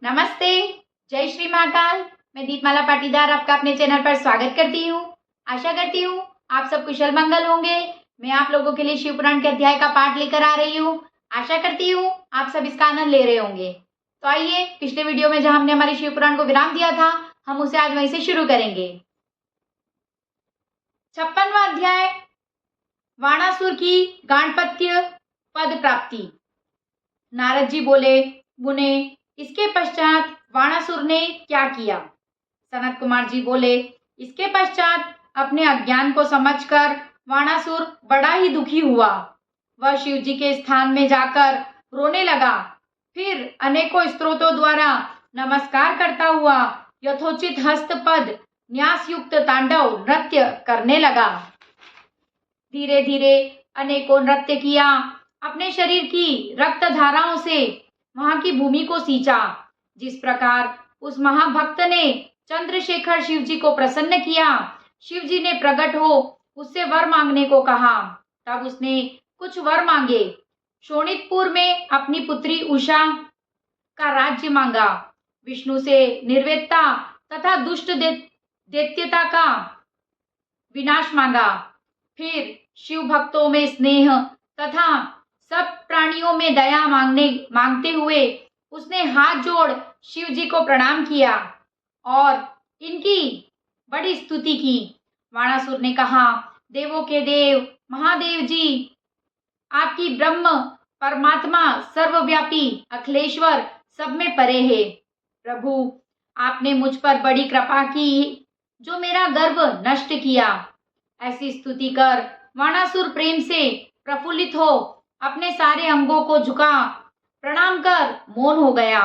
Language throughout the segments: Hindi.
नमस्ते, जय श्री महाकाल। मैं दीपमाला पाटीदार आपका अपने चैनल पर स्वागत करती हूँ। आशा करती हूँ आप सब कुशल मंगल होंगे। मैं आप लोगों के लिए शिव पुराण के अध्याय का पाठ लेकर आ रही हूँ। आशा करती हूँ आप सब इसका आनंद ले रहे होंगे। तो आइए, पिछले वीडियो में जहाँ हमने हमारे शिव पुराण को विराम दिया था, हम उसे आज वहीं से शुरू करेंगे। 56वां अध्याय, वाणासुर की गाणपत्य पद प्राप्ति। नारद जी बोले, मुने, इसके पश्चात वाणासुर ने क्या किया? सनत कुमार जी बोले, इसके पश्चात अपने अज्ञान को समझकर वाणासुर बड़ा ही दुखी हुआ। वह शिव जी के स्थान में जाकर रोने लगा। फिर अनेकों स्त्रोतों द्वारा नमस्कार करता हुआ यथोचित हस्तपद न्यास युक्त तांडव नृत्य करने लगा। धीरे धीरे अनेकों नृत्य किया। अपने शरीर की रक्त धाराओं से वहां की भूमि को सींचा। जिस प्रकार उस महाभक्त ने चंद्रशेखर शिव जी को प्रसन्न किया, शिव जी ने प्रकट हो उससे वर मांगने को कहा। तब उसने कुछ वर मांगे। शोणितपुर में अपनी पुत्री उषा का राज्य मांगा। विष्णु से निर्वेदता तथा दुष्ट दैत्यता का विनाश मांगा। फिर शिव भक्तों में स्नेह तथा सब प्राणियों में दया मांगते हुए उसने हाथ जोड़ शिव जी को प्रणाम किया और इनकी बड़ी स्तुति की। वाणासुर ने कहा, देवों के देव महादेव जी, आपकी ब्रह्म परमात्मा सर्वव्यापी अखिलेश्वर सब में परे है। प्रभु, आपने मुझ पर बड़ी कृपा की जो मेरा गर्व नष्ट किया। ऐसी स्तुति कर वाणासुर प्रेम से प्रफुल्लित हो अपने सारे अंगों को झुका प्रणाम कर मौन हो गया।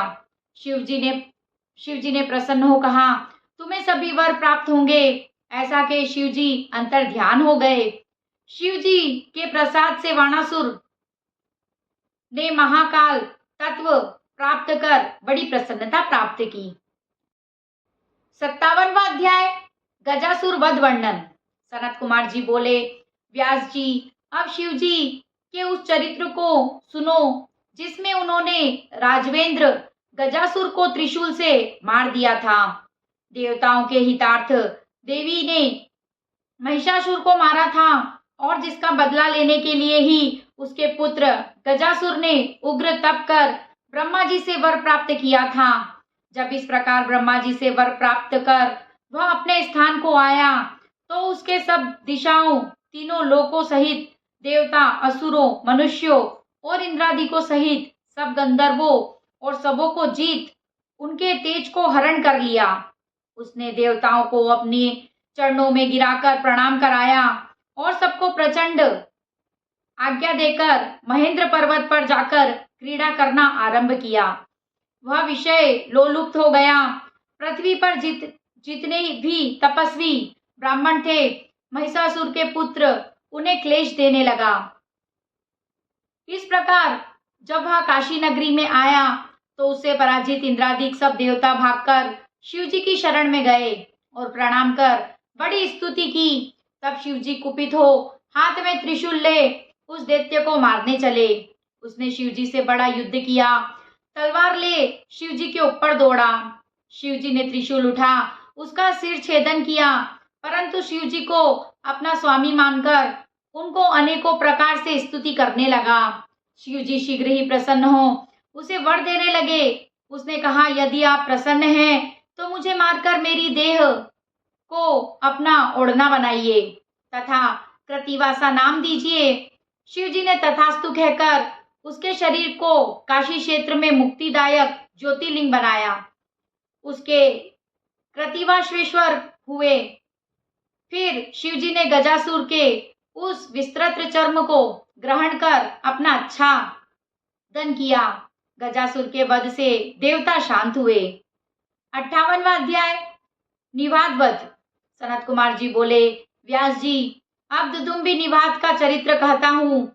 शिव जी ने प्रसन्न हो कहा, तुम्हें सभी वर प्राप्त होंगे। ऐसा के शिव जी अंतर ध्यान हो गए। शिव जी के प्रसाद से वाणासुर ने महाकाल तत्व प्राप्त कर बड़ी प्रसन्नता प्राप्त की। 57वां अध्याय, गजासुर वध वर्णन। सनत कुमार जी बोले, व्यास जी, अब शिव जी के उस चरित्र को सुनो जिसमें उन्होंने राजवेंद्र गजासुर को त्रिशूल से मार दिया था। देवताओं के हितार्थ देवी ने महिषासुर को मारा था और जिसका बदला लेने के लिए ही उसके पुत्र गजासुर ने उग्र तप कर ब्रह्मा जी से वर प्राप्त किया था। जब इस प्रकार ब्रह्मा जी से वर प्राप्त कर वह अपने स्थान को आया तो उसके सब दिशाओं तीनों लोकों सहित देवता, असुरों, मनुष्यों और इंद्रादि को सहित सब गंधर्वों और सबों को जीत उनके तेज को हरण कर लिया। उसने देवताओं को अपने चरणों में गिराकर प्रणाम कराया और सबको प्रचंड आज्ञा देकर महेंद्र पर्वत पर जाकर क्रीड़ा करना आरंभ किया। वह विषय लोलुप्त हो गया। पृथ्वी पर जितने भी तपस्वी ब्राह्मण थे, महिषासुर के पुत्र उन्हें क्लेश देने लगा। इस प्रकार जब वह काशी नगरी में आया तो उससे पराजित इंद्रादिक सब देवता भागकर शिव जी की शरण में गए और प्रणाम कर बड़ी स्तुति की। तब शिव जी कुपित हो हाथ में त्रिशूल ले उस दैत्य को मारने चले। उसने शिव जी से बड़ा युद्ध किया, तलवार ले शिव जी के ऊपर दौड़ा। शिव जी ने त्रिशूल उठा उसका सिर छेदन किया, परंतु शिव जी को अपना स्वामी मानकर उनको अनेकों प्रकार से स्तुति करने लगा। शिव जी शीघ्र ही प्रसन्न हो उसे वर देने लगे। उसने कहा, यदि आप प्रसन्न हैं तो मुझे मारकर मेरी देह को अपना ओढ़ना बनाइए तथा कृतिवासा नाम दीजिए। शिव जी ने तथास्तु कहकर उसके शरीर को काशी क्षेत्र में मुक्तिदायक ज्योतिर्लिंग बनाया। उसके कृतिवाश्वेश्वर हुए। फिर शिव जी ने गजासुर के उस विस्तृत चर्म को ग्रहण कर अपना अच्छा दन किया। गजासुर के वध से देवता शांत हुए। 58वां अध्याय, निवाद वध। सनत कुमार जी बोले, व्यास जी, अब दुदुम्बी निवाद का चरित्र कहता हूँ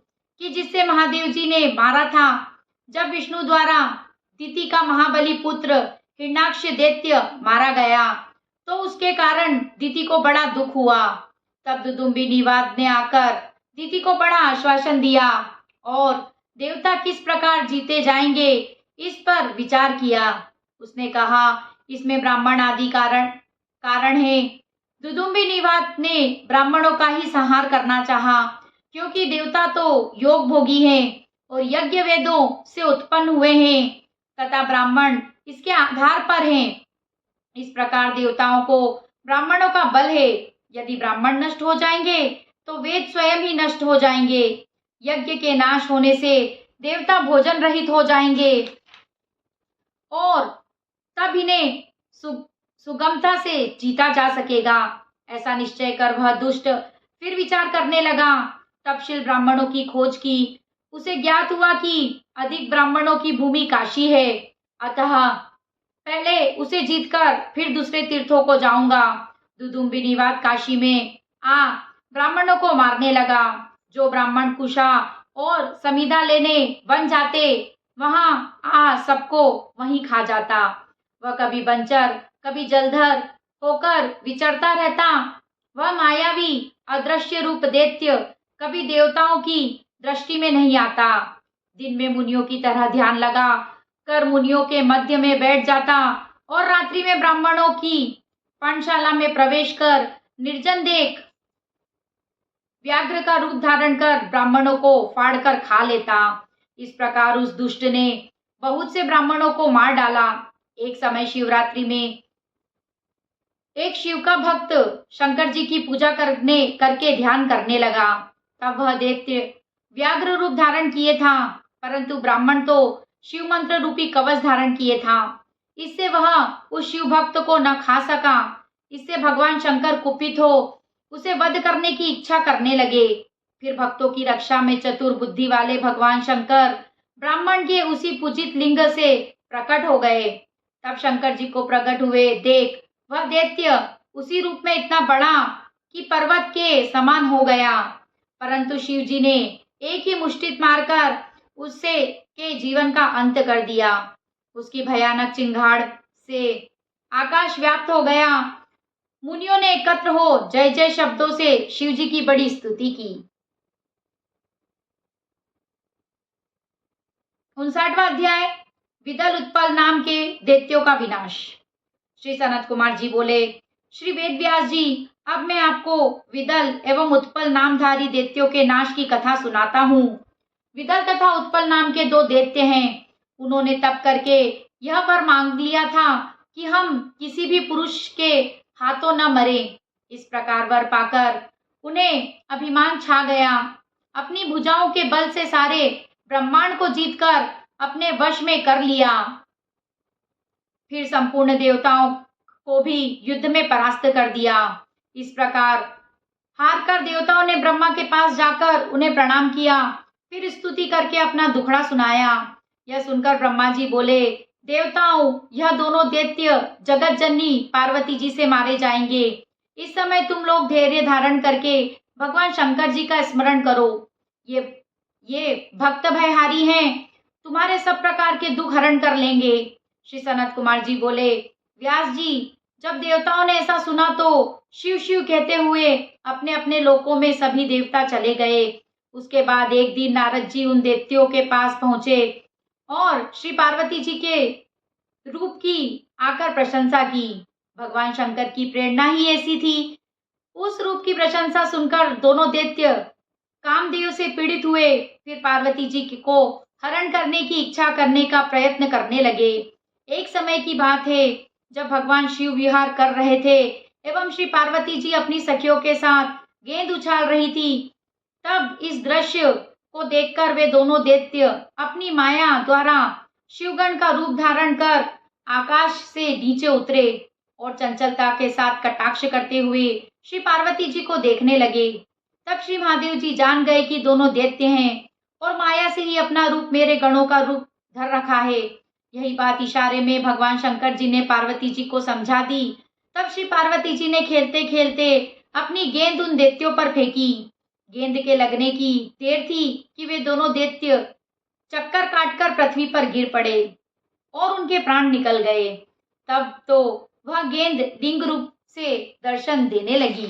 कि जिससे महादेव जी ने मारा था। जब विष्णु द्वारा दिति का महाबली पुत्र हिरण्याक्ष दैत्य मारा गया तो उसके कारण दिति को बड़ा दुख हुआ। तब दुदुम्बी निवाद ने आकर दिति को बड़ा आश्वासन दिया और देवता किस प्रकार जीते जाएंगे इस पर विचार किया। उसने कहा, इसमें ब्राह्मण आदि कारण कारण है। दुदुम्बी निवात ने ब्राह्मणों का ही संहार करना चाहा, क्योंकि देवता तो योग भोगी हैं और यज्ञ वेदों से उत्पन्न हुए हैं तथा ब्राह्मण इसके आधार पर हैं। इस प्रकार देवताओं को ब्राह्मणों का बल है। यदि ब्राह्मण नष्ट हो जाएंगे तो वेद स्वयं ही नष्ट हो जाएंगे। यज्ञ के नाश होने से देवता भोजन रहित हो जाएंगे और तब इन्हें सुगमता से जीता जा सकेगा। ऐसा निश्चय कर वह दुष्ट फिर विचार करने लगा। तपशील ब्राह्मणों की खोज की। उसे ज्ञात हुआ कि अधिक ब्राह्मणों की भूमि काशी है, अतः पहले उसे जीतकर फिर दूसरे तीर्थों को जाऊंगा। दुदुम्बी निवात काशी में आ ब्राह्मणों को मारने लगा। जो ब्राह्मण कुशा और समीधा लेने बन जाते, वहां आ सबको वहीं खा जाता। वह कभी बंचर कभी जलधर होकर विचरता रहता। वह मायावी अदृश्य रूप दैत्य कभी देवताओं की दृष्टि में नहीं आता। दिन में मुनियों की तरह ध्यान लगा कर मुनियों के मध्य में बैठ जाता और रात्रि में ब्राह्मणों की पाठशाला में प्रवेश कर निर्जन देख व्याघ्र का रूप धारण कर ब्राह्मणों को फाड़ कर खा लेता। इस प्रकार उस दुष्ट ने बहुत से ब्राह्मणों को मार डाला। एक समय शिवरात्रि में एक शिव का भक्त शंकर जी की पूजा करके ध्यान करने लगा। तब वह दैत्य व्याघ्र रूप धारण किए था, परंतु ब्राह्मण तो शिव मंत्र रूपी कवच धारण किए था। इससे वह उस शिव भक्त को न खा सका। इससे भगवान शंकर कुपित हो उसे वध करने की इच्छा करने लगे। फिर भक्तों की रक्षा में चतुर बुद्धि वाले भगवान शंकर ब्राह्मण के उसी पूजित लिंग से प्रकट हो गए। तब शंकर जी को प्रकट हुए देख वह दैत्य उसी रूप में इतना बड़ा कि पर्वत के समान हो गया, परंतु शिव जी ने एक ही मुष्टि मारकर उससे के जीवन का अंत कर दिया। उसकी भयानक चिंगाड़ से आकाश व्याप्त हो गया। मुनियों ने एकत्र हो जय जय शब्दों से शिव जी की बड़ी स्तुति की। 59वां अध्याय विदल उत्पल नाम के दैत्यों का विनाश। श्री सनत कुमार जी बोले, श्री वेद व्यास जी, अब मैं आपको विदल एवं उत्पल नामधारी दैत्यों के नाश की कथा सुनाता हूँ। विदल तथा उत्पल नाम के दो दैत्य हैं। उन्होंने तप करके यह वर मांग लिया था कि हम किसी भी पुरुष के हाथों न मरे। इस प्रकार वर पाकर उन्हें अभिमान छा गया। अपनी भुजाओं के बल से सारे ब्रह्मांड को जीतकर अपने वश में कर लिया। फिर संपूर्ण देवताओं को भी युद्ध में परास्त कर दिया। इस प्रकार हारकर देवताओं ने ब्रह्मा के पास जाकर उन्हें प्रणाम किया। फिर स्तुति करके अपना दुखड़ा सुनाया। यह सुनकर ब्रह्मा जी बोले, देवताओं, यह दोनों दैत्य जगत जननी पार्वती जी से मारे जाएंगे। इस समय तुम लोग धैर्य धारण करके भगवान शंकर जी का स्मरण करो। ये भक्त भयहारी हैं, तुम्हारे सब प्रकार के दुख हरण कर लेंगे। श्री सनत कुमार जी बोले, व्यास जी, जब देवताओं ने ऐसा सुना तो शिव शिव कहते हुए अपने अपने लोकों में सभी देवता चले गए। उसके बाद एक दिन नारद जी उन दैत्यों के पास पहुंचे और श्री पार्वती जी के रूप की आकर प्रशंसा की। भगवान शंकर की प्रेरणा ही ऐसी थी। उस रूप की प्रशंसा सुनकर दोनों दैत्य कामदेव से पीड़ित हुए। फिर पार्वती जी को हरण करने की इच्छा करने का प्रयत्न करने लगे। एक समय की बात है जब भगवान शिव विहार कर रहे थे एवं श्री पार्वती जी अपनी सखियों के साथ गेंद उछाल रही थी। तब इस दृश्य को देखकर वे दोनों दैत्य अपनी माया द्वारा शिवगण का रूप धारण कर आकाश से नीचे उतरे और चंचलता के साथ कटाक्ष करते हुए श्री पार्वती जी को देखने लगे। तब श्री महादेव जी जान गए कि दोनों दैत्य हैं और माया से ही अपना रूप मेरे गणों का रूप धर रखा है। यही बात इशारे में भगवान शंकर जी ने पार्वती जी को समझा दी। तब श्री पार्वती जी ने खेलते खेलते अपनी गेंद उन दैत्यों पर फेंकी। गेंद के लगने की देर थी कि वे दोनों दैत्य चक्कर काटकर पृथ्वी पर गिर पड़े और उनके प्राण निकल गए। तब तो वह गेंद लिंग रूप से दर्शन देने लगी।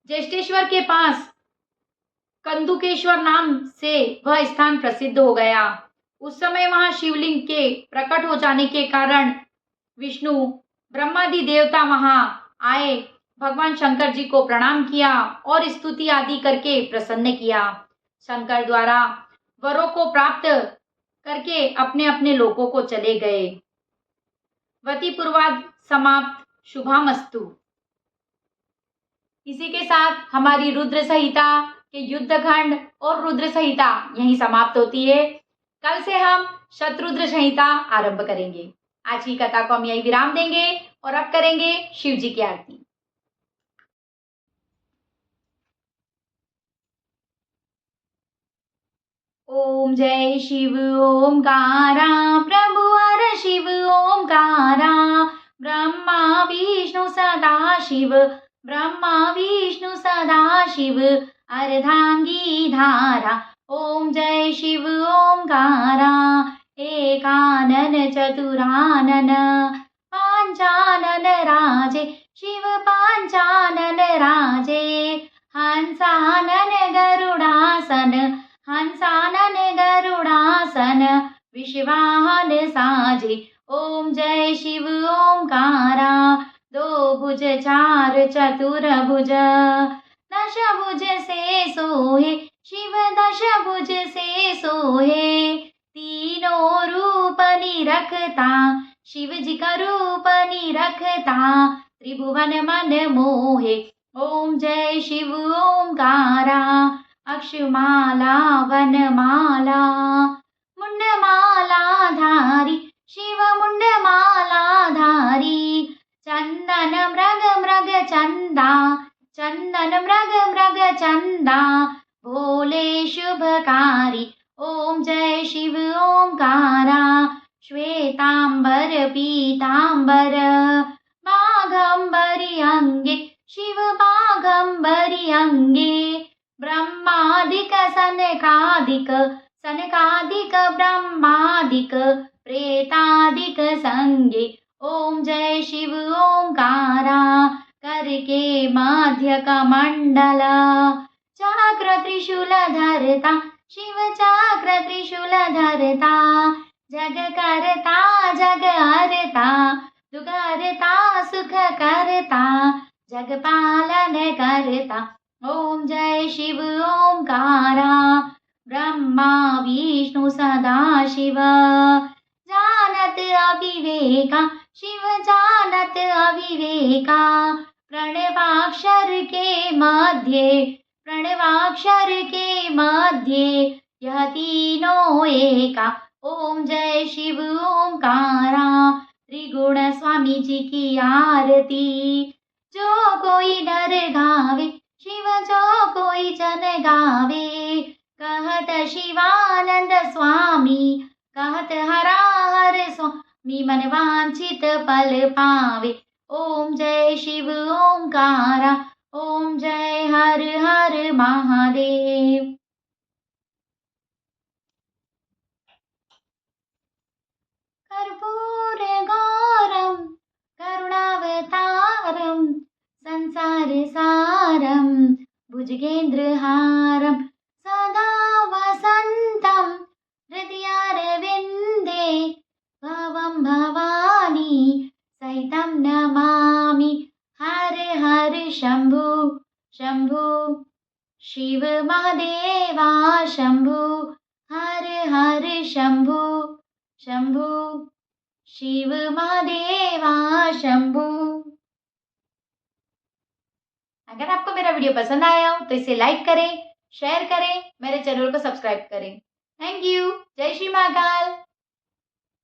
ज्येष्ठेश्वर के पास कंदुकेश्वर नाम से वह स्थान प्रसिद्ध हो गया। उस समय वहां शिवलिंग के प्रकट हो जाने के कारण विष्णु ब्रह्मादि देवता वहां आए, भगवान शंकर जी को प्रणाम किया और स्तुति आदि करके प्रसन्न किया। शंकर द्वारा वरों को प्राप्त करके अपने अपने लोकों को चले गए। वती पूर्वाद समाप्त। शुभमस्तु। इसी के साथ हमारी रुद्र संहिता के युद्ध खंड और रुद्र संहिता यहीं समाप्त होती है। कल से हम शतरुद्र संहिता आरंभ करेंगे। आज की कथा को हम यही विराम देंगे और अब करेंगे शिव जी की आरती। ओम जय शिव ओमकारा, प्रभु हर शिव ओमकारा, ब्रह्मा विष्णु सदा शिव, ब्रह्मा विष्णु सदा शिव, अर्धांगी धारा। ओम जय शिव ओमकारा, एकानन चतुरानन, पांचानन राजे, शिव पांचानन राजे, हंसानन गरुडासन, हंसानन गरुडासन, विश्वाहन साजे। ओम जय शिव ओमकारा, दो भुज चार चतुर्भुज, दश भुज से सोहे, शिव दश भुज से सोहे, तीनों रूप निरखता, शिव जी का रूप निरखता, त्रिभुवन मन मोहे। ओम जय शिव ओमकारा, अक्षमाला वनमाला, मुंडमाला धारी, शिव मुंडमाला धारी, चंदन मृग मृग चंदा, चंदन मृग मृग चंदा, भोले शुभकारी। ओम जय शिव ओमकारा, श्वेतांबर पीतांबर, बाघंबरी अंगे, शिव बाघंबरी अंगे, ब्रह्मादिक सनकादिक, सनकादिक ब्रह्मादिक, प्रेतादिक संगे। ओम जय शिव ओमकारा, करके मध्य कमंडल, चक्र त्रिशूल धरता, शिव चक्र त्रिशूल धरता, जग करता जग हरता, दुख हरता सुख करता, जग पालन करता। ओम जय शिव ओमकारा, ब्रह्मा विष्णु सदा शिव, जानत अविवेका, शिव जानत अविवेका, प्रणवाक्षर के मध्य, प्रणवाक्षर के मध्य, यह तीनों एका। ओम जय शिव ओमकारा, त्रिगुण स्वामी जी की आरती। जो कोई नर गावे, शिव जो कोई जन गावे, कहत शिवानंद स्वामी, कहत हरा हर स्वामी, मन वांछित फल पावे। ओम जय शिव ओमकारा, ओम जय हर हर महादेव। कर्पूर गौरम करुणावतारम, संसार सारम भुजगेन्द्रहारम, सदा वसंतम हृदयारविंदे, भवं भवानी सहितं नमामि। हर हर शंभु शंभु, शिव महादेवा शंभु, हर हर शंभु शंभु, शिव महादेवा शंभु। अगर आपको मेरा वीडियो पसंद आया हो तो इसे लाइक करें, शेयर करें, मेरे चैनल को सब्सक्राइब करें। Thank you. जय श्री महाकाल।